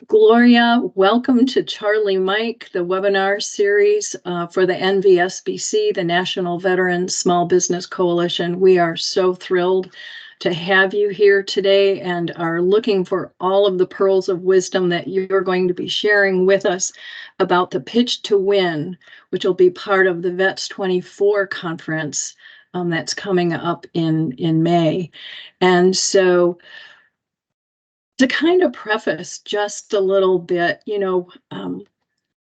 Gloria, welcome to Charlie Mike, the webinar series for the NVSBC, the National Veteran Small Business Coalition. We are so thrilled to have you here today and are looking for all of the pearls of wisdom that you're going to be sharing with us about the Pitch to Win, which will be part of the VETS24 Conference that's coming up in May. And so to kind of preface just a little bit,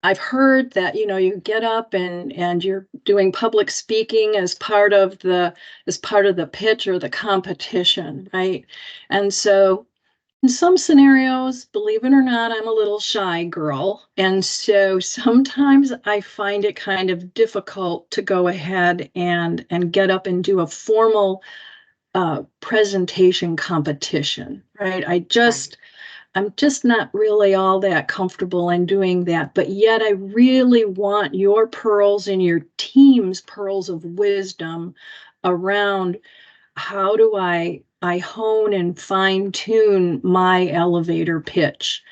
I've heard that, you get up and you're doing public speaking as part of the pitch or the competition, right? And so in some scenarios, believe it or not, I'm a little shy girl. And so sometimes I find it kind of difficult to go ahead and get up and do a formal presentation competition, right? I'm just not really all that comfortable in doing that, but yet I really want your pearls and your team's pearls of wisdom around how do I hone and fine tune my elevator pitch.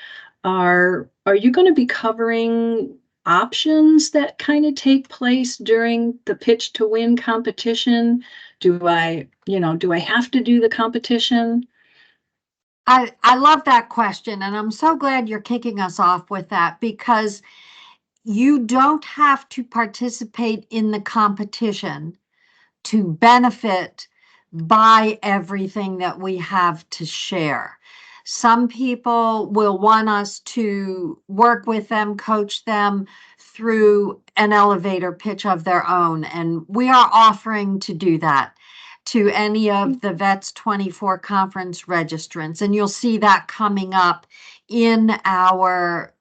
Are you going to be covering options that kind of take place during the Pitch to Win competition? Do I have to do the competition? I love that question, and I'm so glad you're kicking us off with that, because you don't have to participate in the competition to benefit by everything that we have to share. Some people will want us to work with them, coach them through an elevator pitch of their own, and we are offering to do that to any of the VETS24 conference registrants, and you'll see that coming up in our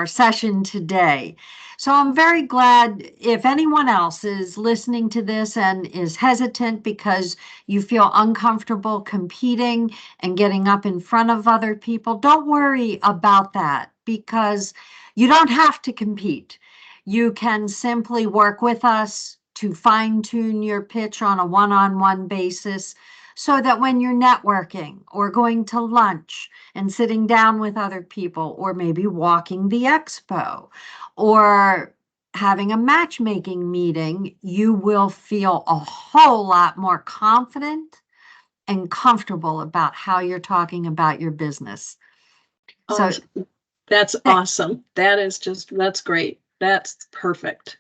session today. So I'm very glad if anyone else is listening to this and is hesitant because you feel uncomfortable competing and getting up in front of other people, don't worry about that, because you don't have to compete. You can simply work with us to fine-tune your pitch on a one-on-one basis, so that when you're networking or going to lunch and sitting down with other people, or maybe walking the expo or having a matchmaking meeting, you will feel a whole lot more confident and comfortable about how you're talking about your business. So that's awesome. That's great. That's perfect.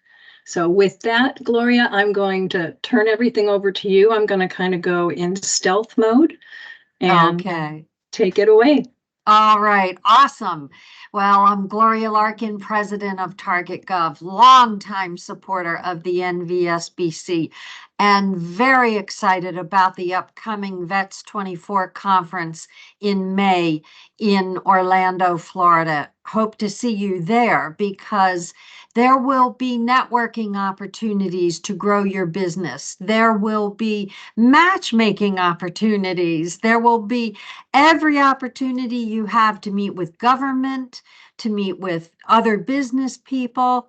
So with that, Gloria, I'm going to turn everything over to you. I'm going to kind of go in stealth mode and take it away. All right, awesome. Well, I'm Gloria Larkin, president of TargetGov, longtime supporter of the NVSBC, and very excited about the upcoming VETS24 conference in May in Orlando, Florida. Hope to see you there, because there will be networking opportunities to grow your business. There will be matchmaking opportunities. There will be every opportunity you have to meet with government, to meet with other business people,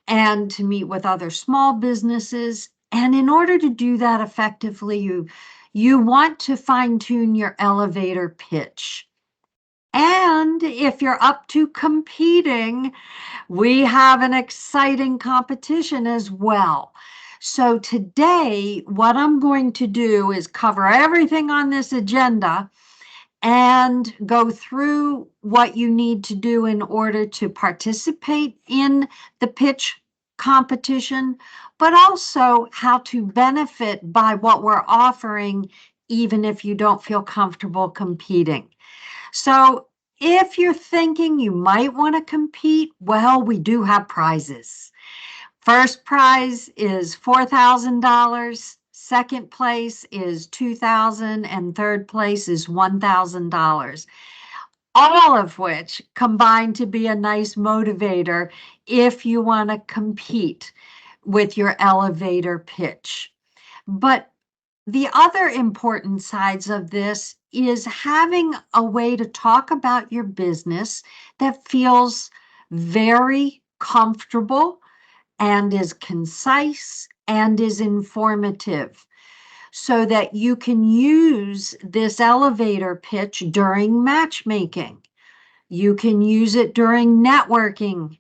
and to meet with other small businesses. And in order to do that effectively, you want to fine-tune your elevator pitch. And if you're up to competing, we have an exciting competition as well. So today, what I'm going to do is cover everything on this agenda and go through what you need to do in order to participate in the pitch competition, but also how to benefit by what we're offering, even if you don't feel comfortable competing. So if you're thinking you might want to compete, well, we do have prizes. First prize is $4,000. Second place is $2,000, and third place is $1,000. All of which combine to be a nice motivator if you want to compete with your elevator pitch. But the other important sides of this is having a way to talk about your business that feels very comfortable and is concise and is informative, so that you can use this elevator pitch during matchmaking, You can use it during networking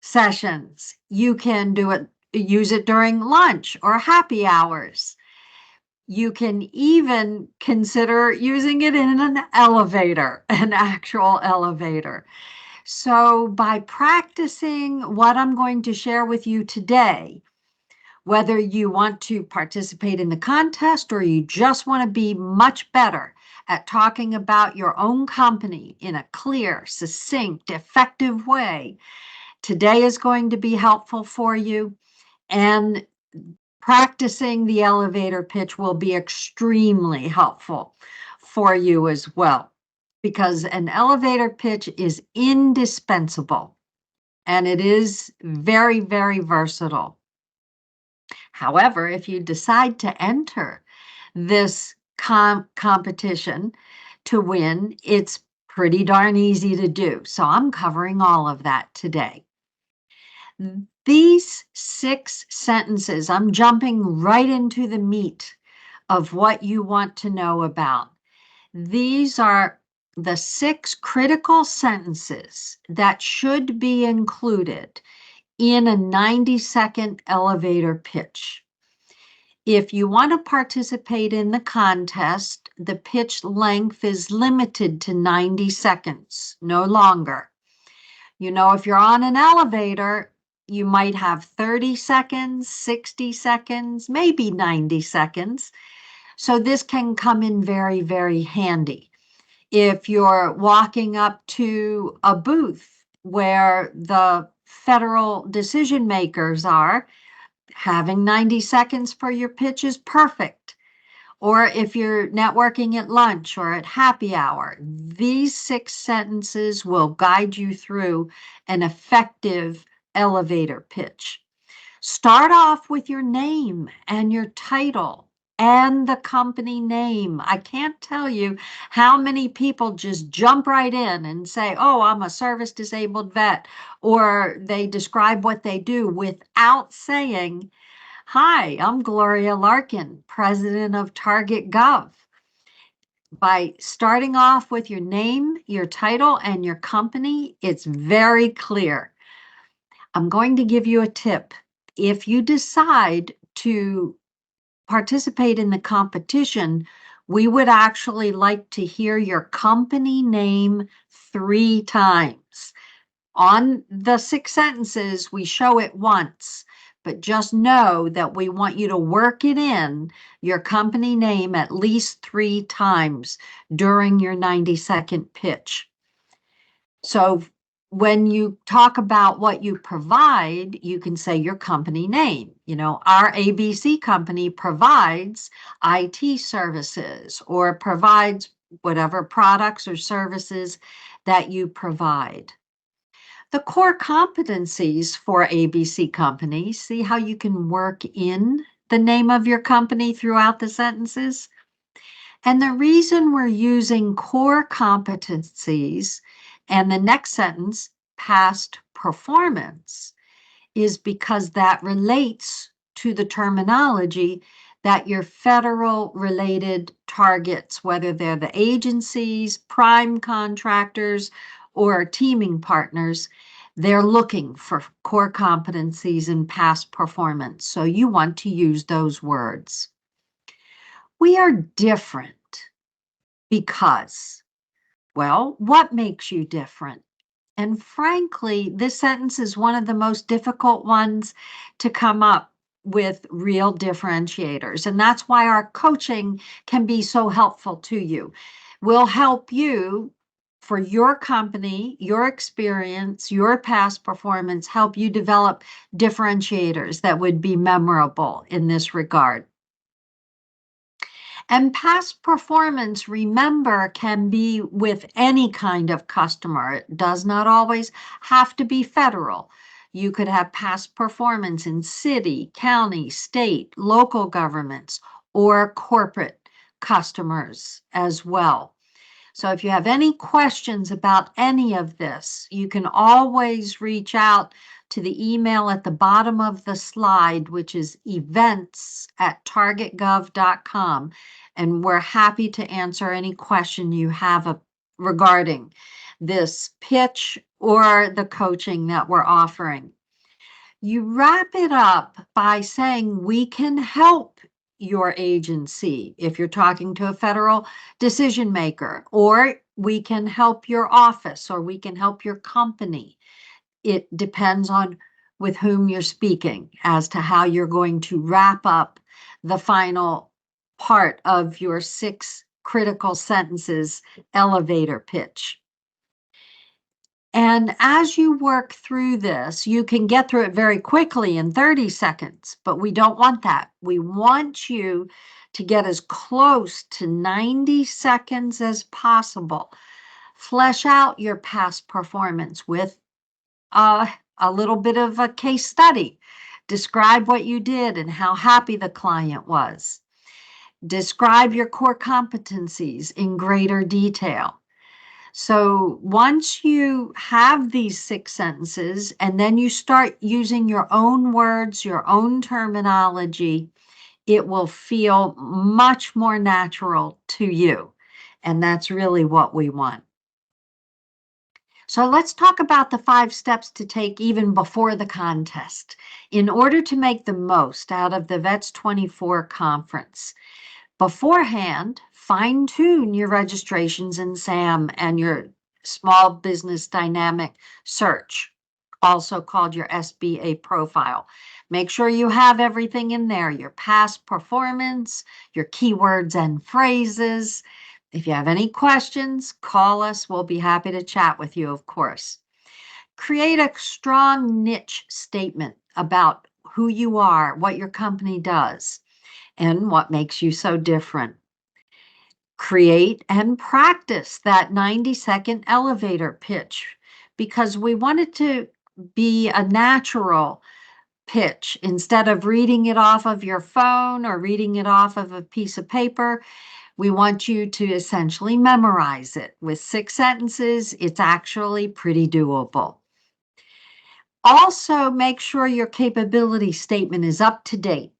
sessions. You can use it during lunch or happy hours. You can even consider using it in an elevator, an actual elevator. So by practicing what I'm going to share with you today, whether you want to participate in the contest or you just want to be much better at talking about your own company in a clear, succinct, effective way, today is going to be helpful for you. And practicing the elevator pitch will be extremely helpful for you as well, because an elevator pitch is indispensable and it is very, very versatile. However, if you decide to enter this competition to win, it's pretty darn easy to do. So I'm covering all of that today. These 6 sentences, I'm jumping right into the meat of what you want to know about. These are the 6 critical sentences that should be included in a 90-second elevator pitch. If you want to participate in the contest, the pitch length is limited to 90 seconds, no longer. You know, if you're on an elevator, you might have 30 seconds, 60 seconds, maybe 90 seconds. So this can come in very, very handy. If you're walking up to a booth where the federal decision makers are, having 90 seconds for your pitch is perfect. Or if you're networking at lunch or at happy hour, these 6 sentences will guide you through an effective elevator pitch. Start off with your name and your title and the company name. I can't tell you how many people just jump right in and say, oh, I'm a service disabled vet, or they describe what they do without saying, hi, I'm Gloria Larkin, president of TargetGov. By starting off with your name, your title, and your company, it's very clear. I'm going to give you a tip. If you decide to participate in the competition, we would actually like to hear your company name 3 times. On the 6 sentences, we show it once, but just know that we want you to work it in your company name at least 3 times during your 90-second pitch. So when you talk about what you provide, you can say your company name. You know, our ABC company provides IT services or provides whatever products or services that you provide. The core competencies for ABC company, see how you can work in the name of your company throughout the sentences? And the reason we're using core competencies and the next sentence, past performance, is because that relates to the terminology that your federal related targets, whether they're the agencies, prime contractors, or teaming partners, they're looking for core competencies and past performance. So you want to use those words. We are different because, well, what makes you different? And frankly, this sentence is one of the most difficult ones to come up with real differentiators. And that's why our coaching can be so helpful to you. We'll help you for your company, your experience, your past performance, help you develop differentiators that would be memorable in this regard. And past performance, remember, can be with any kind of customer. It does not always have to be federal. You could have past performance in city, county, state, local governments, or corporate customers as well. So if you have any questions about any of this, you can always reach out to the email at the bottom of the slide, which is events@targetgov.com. And we're happy to answer any question you have regarding this pitch or the coaching that we're offering. You wrap it up by saying, we can help your agency if you're talking to a federal decision maker, or we can help your office, or we can help your company. It depends on with whom you're speaking as to how you're going to wrap up the final part of your 6 critical sentences elevator pitch. And as you work through this, you can get through it very quickly in 30 seconds, but we don't want that. We want you to get as close to 90 seconds as possible. Flesh out your past performance with a little bit of a case study. Describe what you did and how happy the client was. Describe your core competencies in greater detail. So once you have these 6 sentences, and then you start using your own words, your own terminology, it will feel much more natural to you. And that's really what we want. So let's talk about the 5 steps to take even before the contest in order to make the most out of the VETS24 conference. Beforehand, fine-tune your registrations in SAM and your Small Business Dynamic Search, also called your SBA profile. Make sure you have everything in there, your past performance, your keywords and phrases. If you have any questions, call us. We'll be happy to chat with you, of course. Create a strong niche statement about who you are, what your company does, and what makes you so different. Create and practice that 90-second elevator pitch, because we want it to be a natural pitch. Instead of reading it off of your phone or reading it off of a piece of paper, we want you to essentially memorize it. With 6 sentences, it's actually pretty doable. Also, make sure your capability statement is up to date.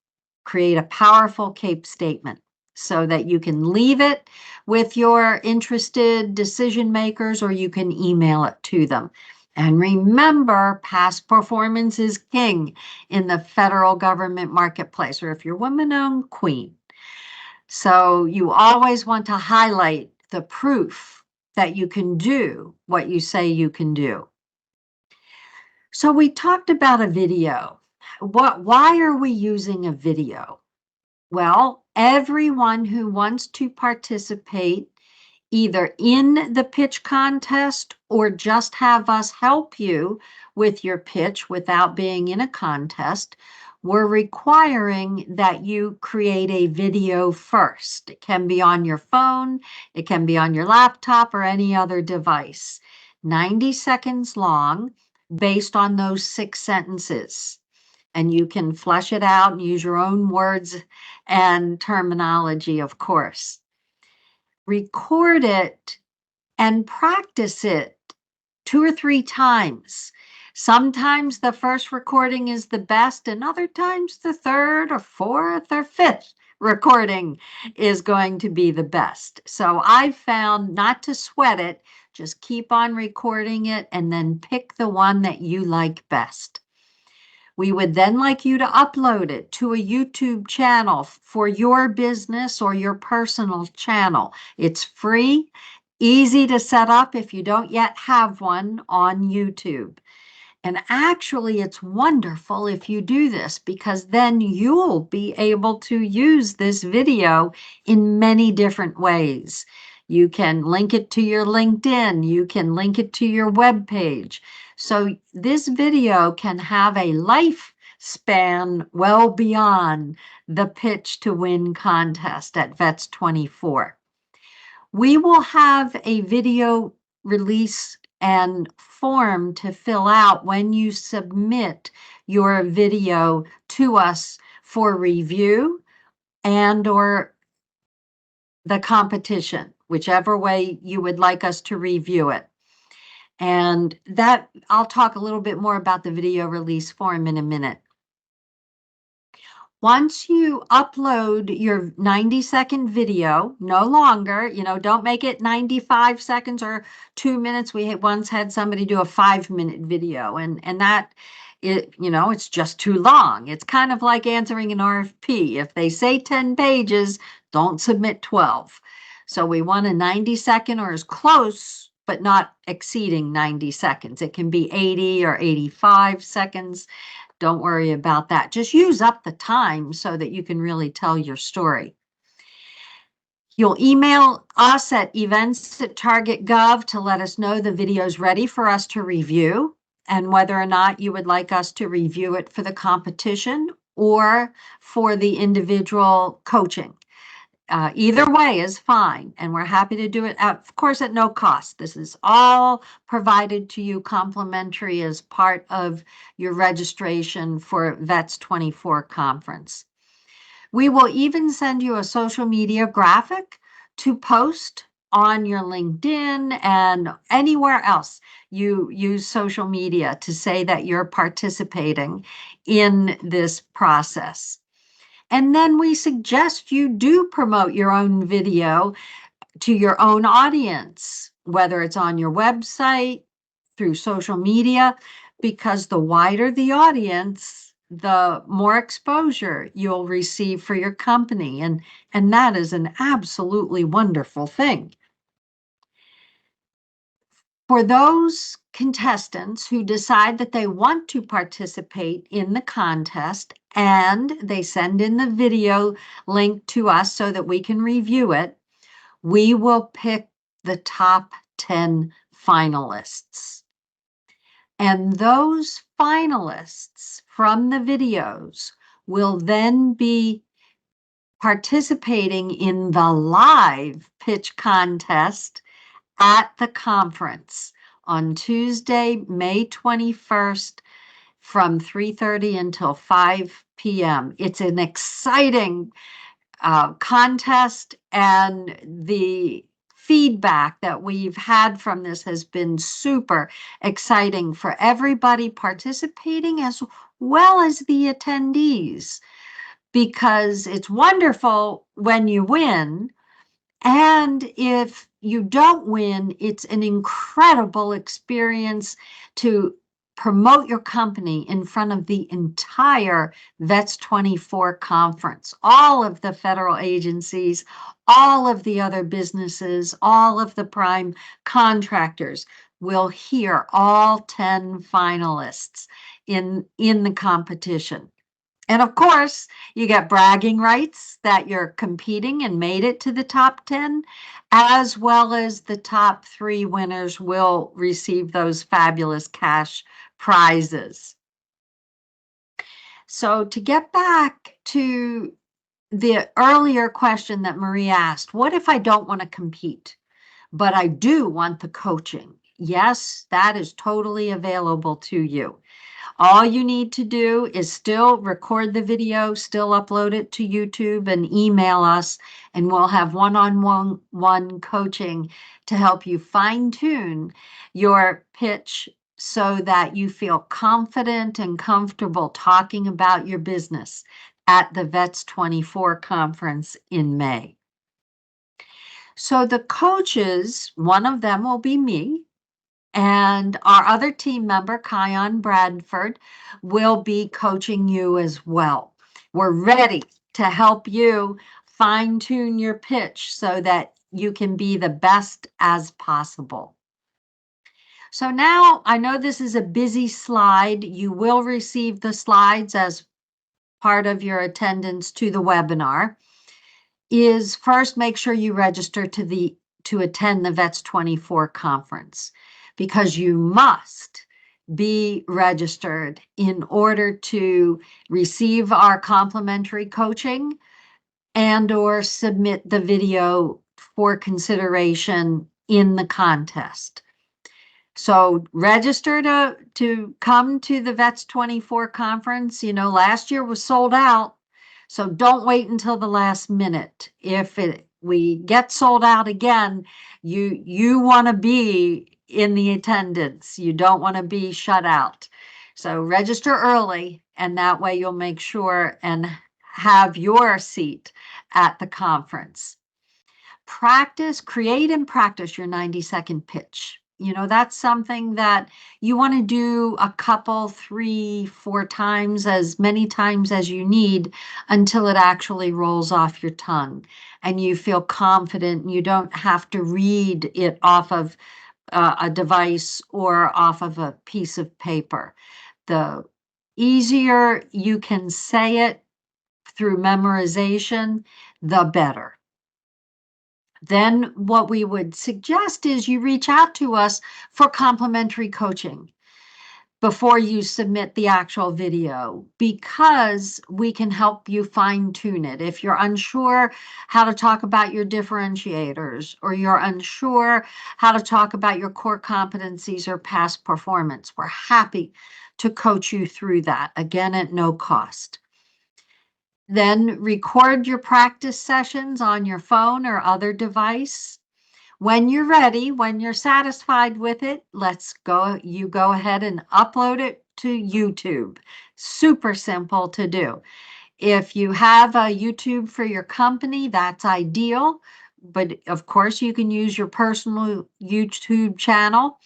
Create a powerful CAPE statement so that you can leave it with your interested decision makers, or you can email it to them. And remember, past performance is king in the federal government marketplace, or if you're woman-owned, queen. So you always want to highlight the proof that you can do what you say you can do. So we talked about a video. Why are we using a video? Well, everyone who wants to participate either in the pitch contest or just have us help you with your pitch without being in a contest, we're requiring that you create a video first. It can be on your phone, it can be on your laptop or any other device. 90 seconds long based on those 6 sentences. And you can flesh it out and use your own words and terminology, of course. Record it and practice it 2 or 3 times. Sometimes the first recording is the best, and other times the 3rd or 4th or 5th recording is going to be the best. So I found not to sweat it, just keep on recording it and then pick the one that you like best. We would then like you to upload it to a YouTube channel for your business or your personal channel. It's free, easy to set up if you don't yet have one on YouTube. And actually, it's wonderful if you do this, because then you'll be able to use this video in many different ways. You can link it to your LinkedIn. You can link it to your web page. So this video can have a lifespan well beyond the Pitch2WIN contest at VETS24. We will have a video release and form to fill out when you submit your video to us for review and or the competition, whichever way you would like us to review it. And that I'll talk a little bit more about the video release form in a minute. Once you upload your 90-second video, no longer, don't make it 95 seconds or 2 minutes. We once had somebody do a 5-minute video, and that it's just too long. It's kind of like answering an RFP. If they say 10 pages, don't submit 12. So we want a 90-second or as close, but not exceeding 90 seconds. It can be 80 or 85 seconds. Don't worry about that. Just use up the time so that you can really tell your story. You'll email us at events@targetgov to let us know the video is ready for us to review and whether or not you would like us to review it for the competition or for the individual coaching. Either way is fine, and we're happy to do it, of course, at no cost. This is all provided to you complimentary as part of your registration for VETS24 Conference. We will even send you a social media graphic to post on your LinkedIn and anywhere else you use social media to say that you're participating in this process. And then we suggest you do promote your own video to your own audience, whether it's on your website, through social media, because the wider the audience, the more exposure you'll receive for your company. And that is an absolutely wonderful thing. For those contestants who decide that they want to participate in the contest and they send in the video link to us so that we can review it, we will pick the top 10 finalists. And those finalists from the videos will then be participating in the live pitch contest at the conference on Tuesday, May 21st from 3:30 until 5 p.m. It's an exciting contest, and the feedback that we've had from this has been super exciting for everybody participating as well as the attendees, because it's wonderful when you win. And if you don't win, it's an incredible experience to promote your company in front of the entire VETS24 conference, all of the federal agencies, all of the other businesses, all of the prime contractors will hear all 10 finalists in the competition. And of course, you get bragging rights that you're competing and made it to the top 10, as well as the top 3 winners will receive those fabulous cash prizes. So to get back to the earlier question that Marie asked, what if I don't want to compete, but I do want the coaching? Yes, that is totally available to you. All you need to do is still record the video, still upload it to YouTube and email us, and we'll have one-on-one coaching to help you fine-tune your pitch so that you feel confident and comfortable talking about your business at the VETS24 conference in May. So the coaches, one of them will be me, and our other team member, Kion Bradford, will be coaching you as well. We're ready to help you fine-tune your pitch so that you can be the best as possible. So now, I know this is a busy slide. You will receive the slides as part of your attendance to the webinar. Is first, make sure you register to attend the VETS24 conference, because you must be registered in order to receive our complimentary coaching and or submit the video for consideration in the contest. So register to come to the VETS24 conference. Last year was sold out, so don't wait until the last minute. If we get sold out again, you want to be in the attendance. You don't want to be shut out. So register early, and that way you'll make sure and have your seat at the conference. Create and practice your 90-second pitch. You know, that's something that you want to do a couple, 3, 4 times, as many times as you need until it actually rolls off your tongue and you feel confident and you don't have to read it off of a device or off of a piece of paper. The easier you can say it through memorization, the better. Then what we would suggest is you reach out to us for complimentary coaching before you submit the actual video, because we can help you fine tune it. If you're unsure how to talk about your differentiators, or you're unsure how to talk about your core competencies or past performance, we're happy to coach you through that, again, at no cost. Then record your practice sessions on your phone or other device. When you're ready, when you're satisfied with it, you go ahead and upload it to YouTube. Super simple to do. If you have a YouTube for your company, that's ideal. But of course, you can use your personal YouTube channel.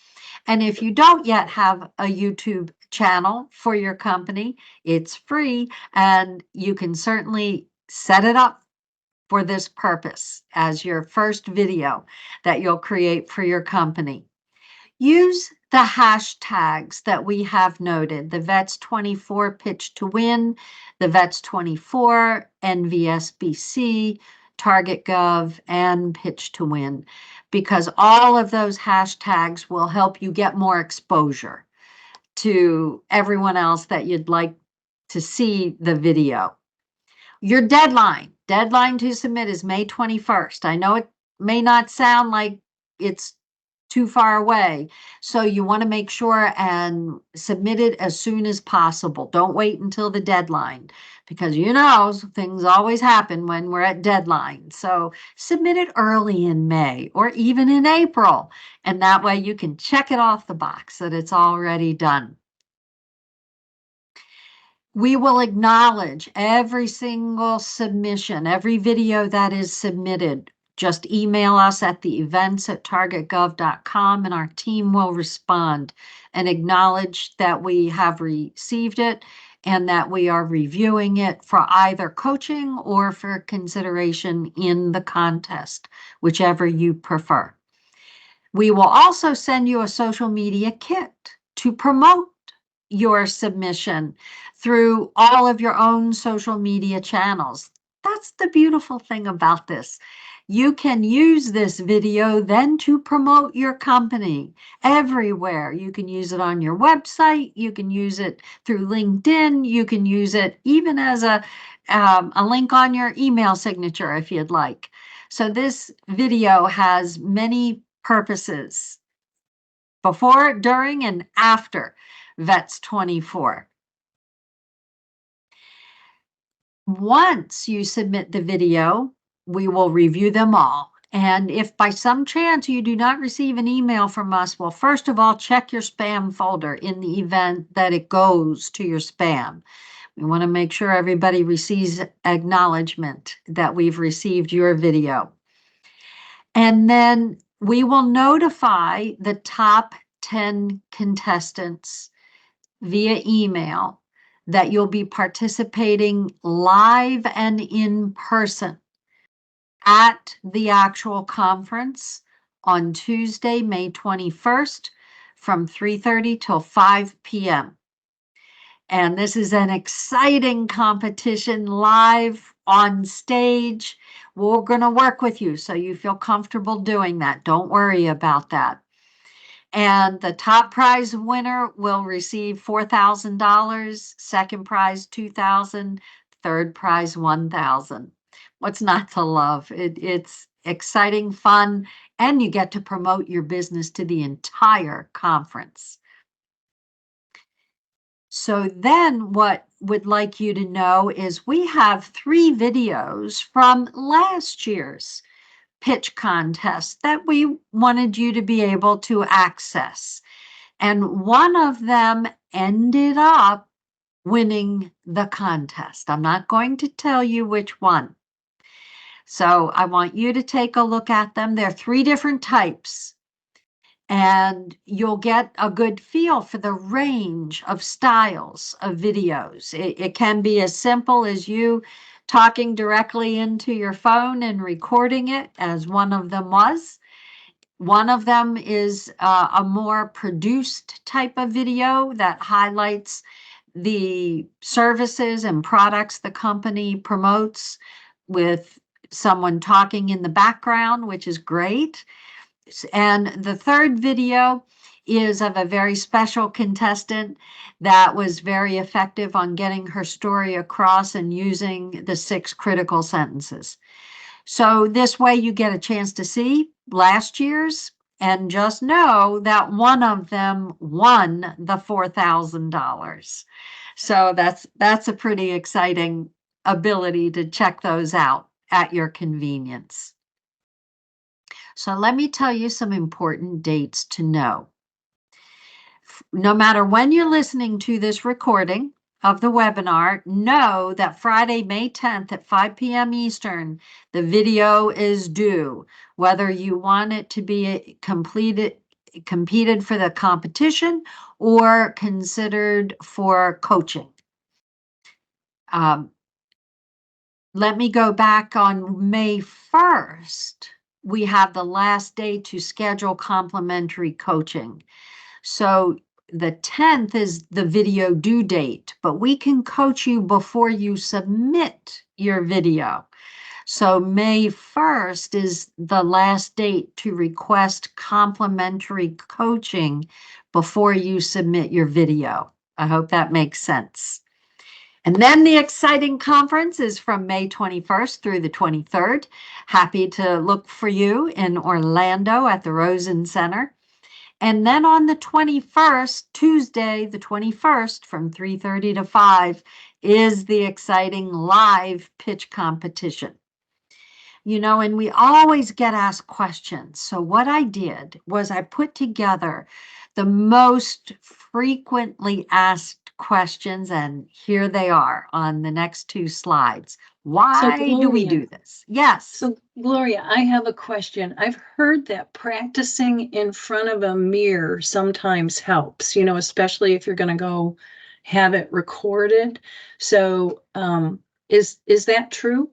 And if you don't yet have a YouTube channel for your company, it's free, and you can certainly set it up for this purpose as your first video that you'll create for your company. Use the hashtags that we have noted, the VETS24 Pitch2WIN, the VETS24, NVSBC, TargetGov, and Pitch2WIN, because all of those hashtags will help you get more exposure to everyone else that you'd like to see the video. Your deadline to submit is May 21st. I know it may not sound like it's too far away, so you want to make sure and submit it as soon as possible. Don't wait until the deadline, because you know things always happen when we're at deadline. So submit it early in May or even in April, and that way you can check it off the box that it's already done. We will acknowledge every single submission, every video that is submitted. Just email us at the events@targetgov.com and our team will respond and acknowledge that we have received it and that we are reviewing it for either coaching or for consideration in the contest, whichever you prefer. We will also send you a social media kit to promote your submission through all of your own social media channels. That's the beautiful thing about this. You can use this video then to promote your company everywhere. You can use it on your website. You can use it through LinkedIn. You can use it even as a link on your email signature if you'd like. So this video has many purposes: before, during, and after VETS24. Once you submit the video, we will review them all. And if by some chance you do not receive an email from us, well, first of all, check your spam folder in the event that it goes to your spam. We want to make sure everybody receives acknowledgement that we've received your video. And then we will notify the top 10 contestants via email that you'll be participating live and in person at the actual conference on Tuesday, May 21st from 3:30 till 5 p.m. And this is an exciting competition live on stage. We're going to work with you so you feel comfortable doing that. Don't worry about that. And the top prize winner will receive $4,000, second prize $2,000, third prize $1,000. What's not to love? It's exciting, fun, and you get to promote your business to the entire conference. So then what we'd like you to know is we have 3 videos from last year's pitch contest that we wanted you to be able to access. And one of them ended up winning the contest. I'm not going to tell you which one. So I want you to take a look at them. There are 3 different types, and you'll get a good feel for the range of styles of videos. It can be as simple as you talking directly into your phone and recording it, as one of them was. One of them is a more produced type of video that highlights the services and products the company promotes, with someone talking in the background, which is great. And the third video is of a very special contestant that was very effective on getting her story across and using the 6 critical sentences. So this way you get a chance to see last year's, and just know that one of them won the $4,000. So that's a pretty exciting ability to check those out at your convenience. So let me tell you some important dates to know. No matter when you're listening to this recording of the webinar, know that Friday, May 10th at 5 p.m. Eastern, the video is due, whether you want it to be competed for the competition or considered for coaching. Let me go back. On May 1st, we have the last day to schedule complimentary coaching. So the 10th is the video due date, but we can coach you before you submit your video. So May 1st is the last date to request complimentary coaching before you submit your video. I hope that makes sense. And then the exciting conference is from May 21st through the 23rd. Happy to look for you in Orlando at the Rosen Centre. And then on the 21st, Tuesday, the 21st, from 3:30 to 5, is the exciting live pitch competition. You know, and we always get asked questions. So what I did was I put together the most frequently asked questions, and here they are on the next 2 slides. Why do we do this? Yes. So Gloria, I have a question. I've heard that practicing in front of a mirror sometimes helps, especially if you're going to go have it recorded. So is that true?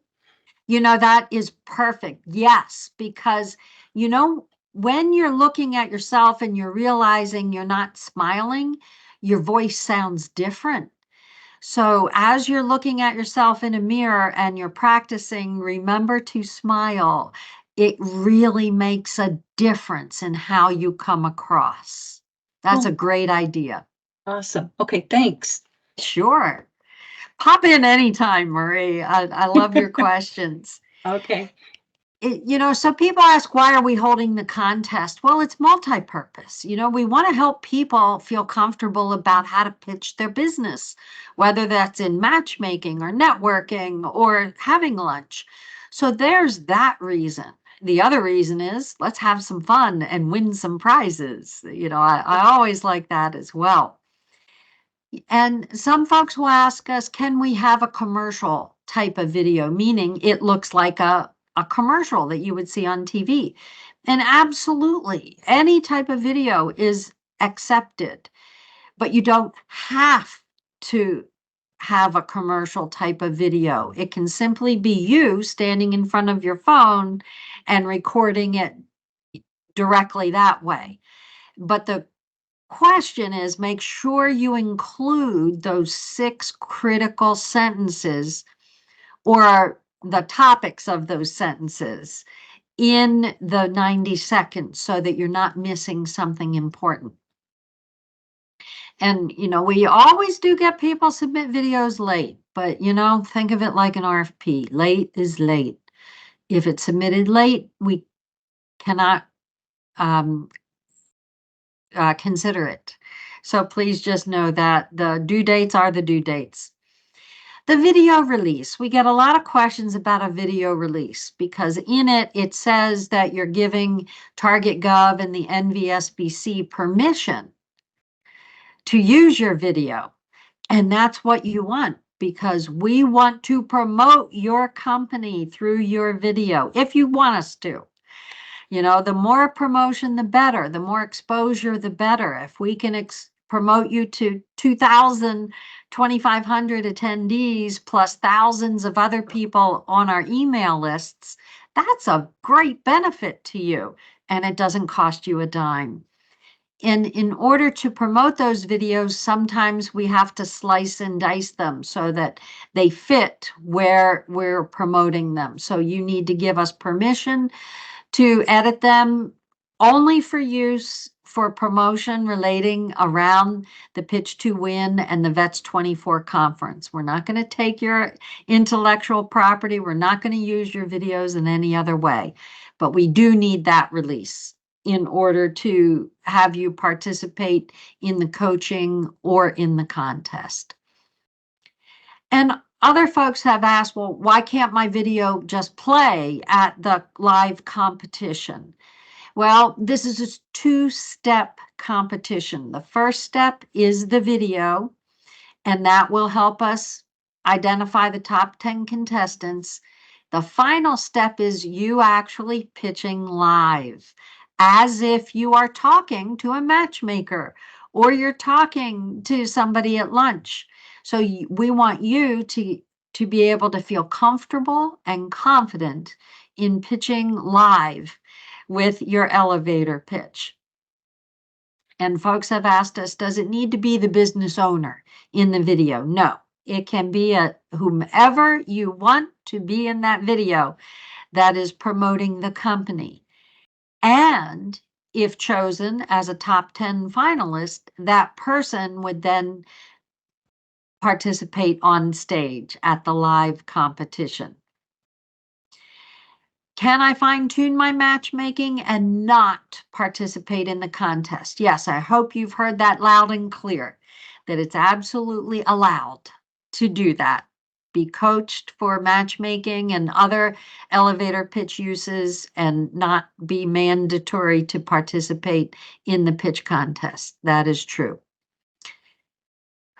That is perfect. Yes, because, when you're looking at yourself and you're realizing you're not smiling, your voice sounds different. So as you're looking at yourself in a mirror and you're practicing, remember to smile. It really makes a difference in how you come across. That's a great idea. Awesome. Okay, thanks. Sure. Pop in anytime, Marie. I love your questions. Okay. So people ask, why are we holding the contest? Well, it's multi-purpose. We want to help people feel comfortable about how to pitch their business, whether that's in matchmaking or networking or having lunch. So there's that reason. The other reason is let's have some fun and win some prizes. I always like that as well. And some folks will ask us, can we have a commercial type of video, meaning it looks like a commercial that you would see on TV? And absolutely, any type of video is accepted, but you don't have to have a commercial type of video. It can simply be you standing in front of your phone and recording it directly that way. But the question is, make sure you include those 6 critical sentences or the topics of those sentences in the 90 seconds so that you're not missing something important. And, we always do get people submit videos late, but, think of it like an RFP. Late is late. If it's submitted late, we cannot consider it. So please just know that the due dates are the due dates. The video release. We get a lot of questions about a video release because in it says that you're giving TargetGov and the NVSBC permission to use your video. And that's what you want, because we want to promote your company through your video, if you want us to. You know, the more promotion, the better. The more exposure, the better. If we can promote you to 2,000, 2,500 attendees plus thousands of other people on our email lists, that's a great benefit to you, and it doesn't cost you a dime. And in order to promote those videos, sometimes we have to slice and dice them so that they fit where we're promoting them. So you need to give us permission to edit them only for use for promotion relating around the Pitch2WIN and the VETS24 Conference. We're not going to take your intellectual property. We're not going to use your videos in any other way, but we do need that release in order to have you participate in the coaching or in the contest. And other folks have asked, well, why can't my video just play at the live competition? Well, this is a two-step competition. The first step is the video, and that will help us identify the top 10 contestants. The final step is you actually pitching live, as if you are talking to a matchmaker or you're talking to somebody at lunch. So we want you to be able to feel comfortable and confident in pitching live with your elevator pitch. And folks have asked us, does it need to be the business owner in the video? No, it can be whomever you want to be in that video that is promoting the company. And if chosen as a top 10 finalist, that person would then participate on stage at the live competition. Can I fine-tune my matchmaking and not participate in the contest? Yes, I hope you've heard that loud and clear, that it's absolutely allowed to do that. Be coached for matchmaking and other elevator pitch uses and not be mandatory to participate in the pitch contest. That is true.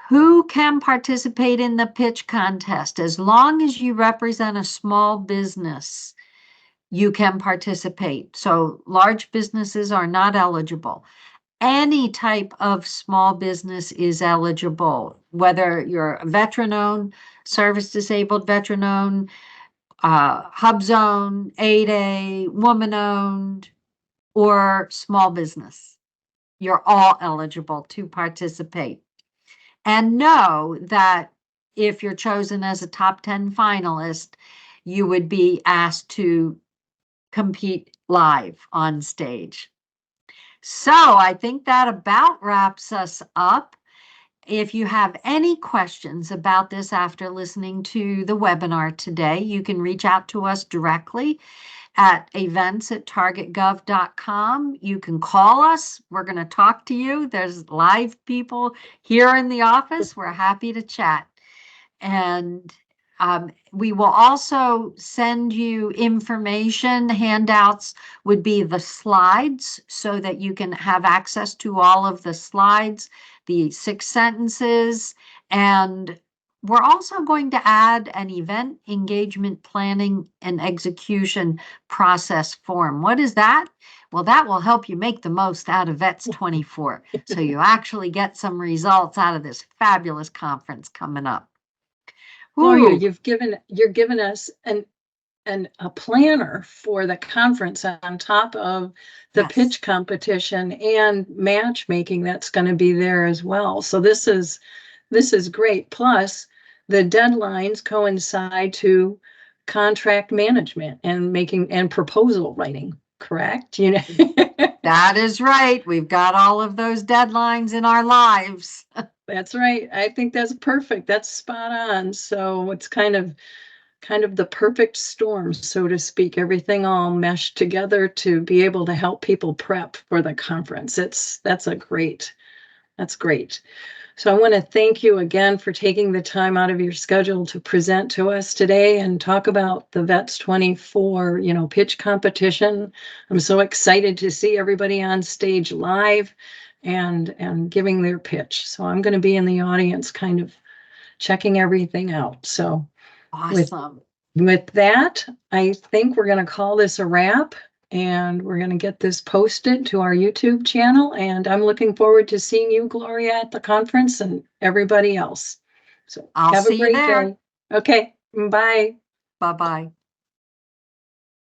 Who can participate in the pitch contest? As long as you represent a small business, you can participate. So large businesses are not eligible. Any type of small business is eligible, whether you're a veteran-owned, service-disabled veteran-owned, hub-zone, 8A, woman-owned, or small business. You're all eligible to participate. And know that if you're chosen as a top 10 finalist, you would be asked to compete live on stage. So I think that about wraps us up. If you have any questions about this after listening to the webinar today, you can reach out to us directly at events@targetgov.com. You can call us. We're going to talk to you. There's live people here in the office. We're happy to chat. And we will also send you information. Handouts would be the slides so that you can have access to all of the slides, the 6 sentences. And we're also going to add an event engagement planning and execution process form. What is that? Well, that will help you make the most out of VETS24. So you actually get some results out of this fabulous conference coming up. Gloria, you're giving us a planner for the conference on top of the pitch competition and matchmaking that's going to be there as well. So this is great. Plus, the deadlines coincide to contract management and proposal writing. Correct? You know. That is right. We've got all of those deadlines in our lives. That's right. I think that's perfect. That's spot on. So it's kind of the perfect storm, so to speak, everything all meshed together to be able to help people prep for the conference. That's great. So I want to thank you again for taking the time out of your schedule to present to us today and talk about the VETS24, pitch competition. I'm so excited to see everybody on stage live. and giving their pitch. So I'm going to be in the audience kind of checking everything out. So Awesome. with that, I think we're going to call this a wrap, and we're going to get this posted to our YouTube channel. And I'm looking forward to seeing you, Gloria, at the conference and everybody else. So I'll have a see you great there. day. Okay, bye. Bye-bye.